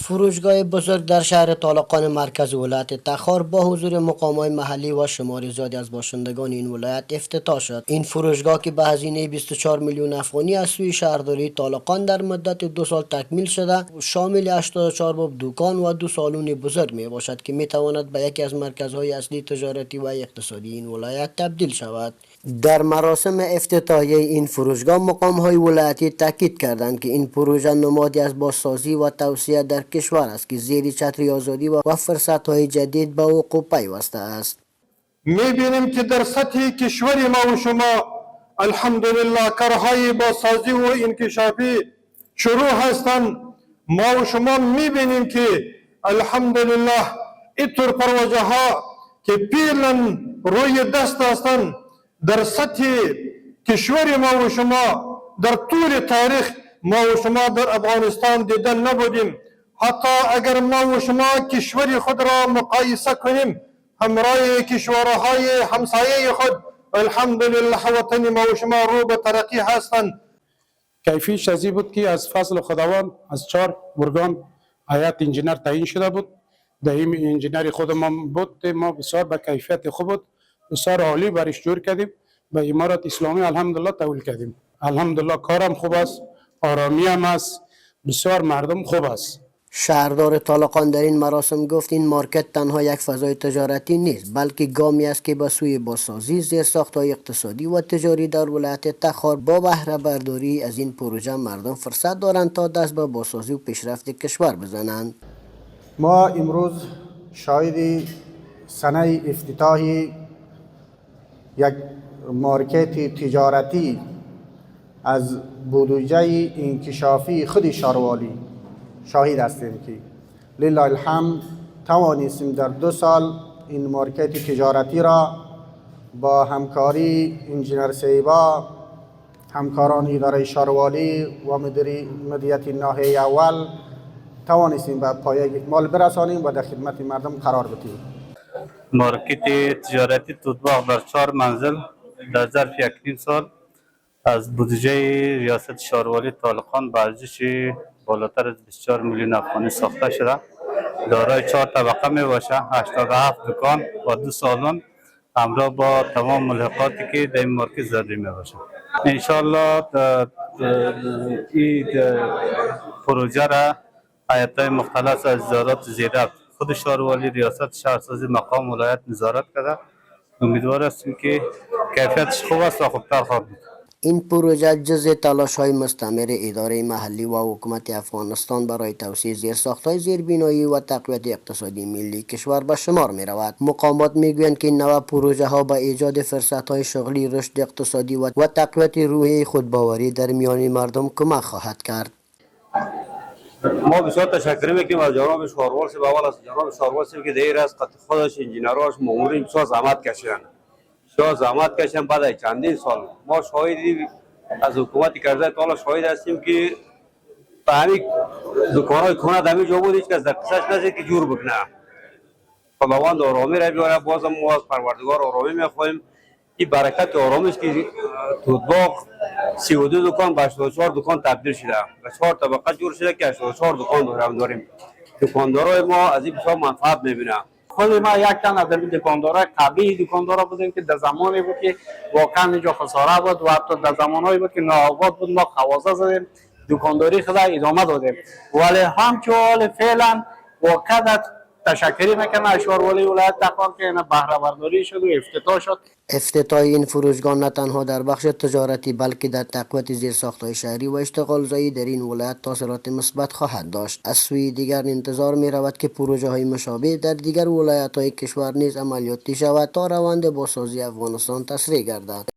فروشگاه بزرگ در شهر طالقان مرکز ولایت تخار با حضور مقام‌های محلی و شمار زیادی از باشندگان این ولایت افتتاح شد. این فروشگاه که به هزینه 24 میلیون افغانی از سوی شهرداری طالقان در مدت 2 سال تکمیل شده، شامل 84 باب دکان و 2 سالن بزرگ می باشد که می تواند به یکی از مرکزهای اصلی تجارتی و اقتصادی این ولایت تبدیل شود. در مراسم افتتاحیه این فروشگاه مقام‌های ولایتی تاکید کردند که این پروژه نمادی از بازسازی و توسعه در کشور است که زیر چتر آزادی و فرصت‌های جدید به وقوع پیوسته است. می‌بینیم که در سطح کشور ما و شما الحمدلله کارهای بازسازی و انکشافی شروع هستند. ما و شما می‌بینیم که الحمدلله اینطور پروژه ها که فعلا روی دست هستند در سطح کشور ما و شما در طول تاریخ ما و شما در افغانستان دیدن نبودیم. حتی اگر ما و شما کشور خود را مقایسه کنیم همراه کشورهای همسایه خود الحمدلله وطن ما و شما رو به ترقی هستند. کیفیش از این بود که از فضل خداوند از 4 ارگان هیئت انجینر تعیین شده بود. در این انجینری خودمان بود، ما بسیار به کیفیت خوب بود، بسیار عالی برش جور کردیم، به امارت اسلامی الحمدلله تحویل کردیم. الحمدلله کارم خوب است، آرامی هم است، بسیار مردم خوب است. شهردار طالقان در این مراسم گفت این مارکت تنها یک فضای تجارتی نیست بلکه گامی است که به سوی بازسازی زیرساخت‌های اقتصادی و تجاری در ولایت تخار با بهره برداری از این پروژه مردم فرصت دارند تا دست به بازسازی و پیشرفت کشور بزنند. ما امروز شاهد سنه افتتاح یک مارکت تجارتی از بودجه انکشافی خود شاروالی شاهد هستیم که لله الحمد توانستیم در 2 سال این مارکت تجارتی را با همکاری انجینر سیبا، همکاران اداره شاروالی و مدیریت ناحیه اول توانستیم به پایه اکمال برسانیم و در خدمت مردم قرار بدیم. مارکت تجارتی توتباغ در 4 منزل در ظرف 1.5 سال از بودجه ریاست شاروالی طالقان با ارزش بالاتر از 24 میلیون افغانی ساخته شده. دارای 4 طبقه می باشه، 87 دکان و 2 سالن همراه با تمام ملحقاتی که در این مارکت ضروری می باشه. انشاءالله این پروژه را هیئت‌های مختلف از وزارت زیربط خود شاروالی، ریاست شهرسازی، مقام ولایت نظارت کرده. امیدوار هستیم که کیفیتش خوب است و خوبتر خواهد بود. این پروژه جزء تلاش‌های مستمر اداره محلی و حکومت افغانستان برای توسعه زیرساخت‌های زیربنایی و تقویت اقتصادی ملی کشور به شمار می‌رود. مقامات می‌گویند که این نوع پروژه‌ها به ایجاد فرصت‌های شغلی، رشد اقتصادی و تقویت روحیه خودباوری در میان مردم کمک خواهد کرد. ما بسیار تشکر میکنیم از جناب شاروال صاحب. اول از جناب شاروال صاحب که دیر است خودش انجینراش مامورین بسیار زحمت کشیدن. بعد از چندین سال ما شاهدی از حکومت کرزی تعالی شاهد هستیم که به همین دکان‌های خونه در همین جا بود هیچ کس در قصهش نزد که جور بکنه. خداوند آرامی را بیاره. بازم ما از پروردگار آرامی میخواهیم این برکت آرامی است که توتباغ 32 دکان به 84 دکان تبدیل شده و 4 طبقه جور شده که 84 دکان داریم. دکاندارای ما از این بسیار منفعت میبینند. خود ما یک تن از دکاندارای قبلی دکاندارا بودیم که در زمانی بود که واقعا اینجا خساره بود و حتی در زمانهایی بود که ناآباد بود ما خوازه زدیم دکانداری خود ادامه دادیم. ولی همچنان فعلا واقعا تشکری میکنم از شاروالی ولایت تخار که اینا بهره برداری شد و افتتاح شد. افتتاح این فروشگاه نه تنها در بخش تجارتی بلکه در تقویت زیرساخت‌های شهری و اشتغال زایی در این ولایت تاثیرات مثبت خواهد داشت. از سوی دیگر انتظار می رود که پروژه‌های مشابه در دیگر ولایت‌های کشور نیز عملیاتی شود تا روند بازسازی افغانستان تسریع گردد.